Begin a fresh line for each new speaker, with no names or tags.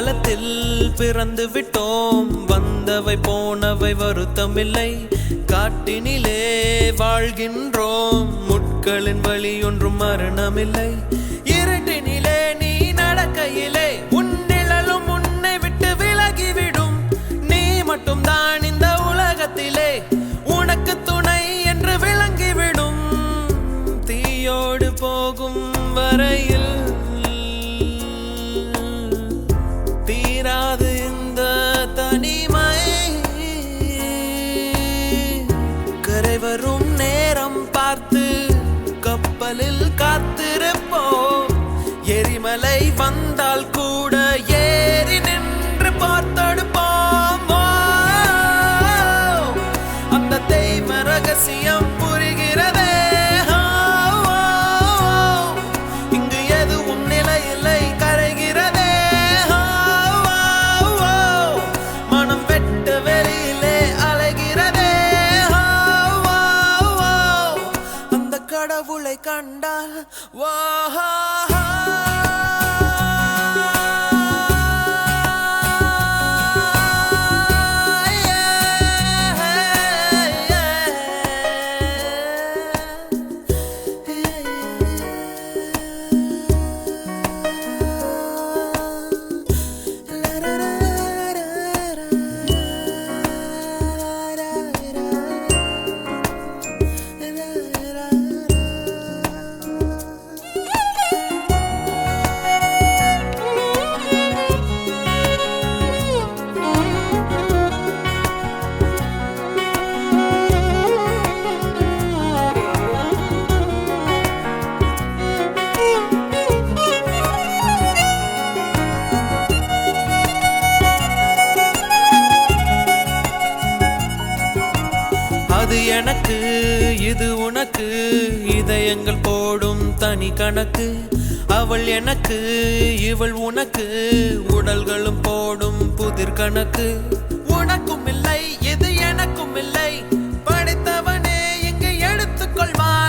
காலத்தில் பிறந்து விட்டோம், வந்தவை போனவை வருத்தமில்லை. காட்டினிலே வாழ்கின்றோம், முட்களின் வழி ஒன்றும் மரணமில்லை. இருட்டினிலே நீ நடக்கையிலே உன் நிழலும் உன்னை விட்டு விலகிவிடும். நீ மட்டும் தான் இந்த உலகத்திலே உனக்கு துணை என்று விளங்கிவிடும். தீயோடு போகும் வரையில் தீராது இந்த தனிமை. கரை வரும் நேரம் பார்த்து கப்பலில் காத்திருப்போம். எரிமலை வந்தால் கூட ஏறி நின்று பார்த்தெடுப்போம். அந்த தெய்வ ரகசியம் புரிகிறதே. இங்கு எதுவும் நிலையில்லை, கரைகிறதே. மனம் வெட்ட வெளியிலே அலைகிறதே. அந்த கடவுளை கண்டால் அது எனக்கு இது உனக்கு, இதயங்கள் போடும் தனி கணக்கு. அவள் எனக்கு இவள் உனக்கு, உடல்களும் போடும் புதிர் கணக்கு. உனக்கும் இல்லை இது எனக்கும் இல்லை, படைத்தவனே இங்கு எடுத்துக்கொள்வான்.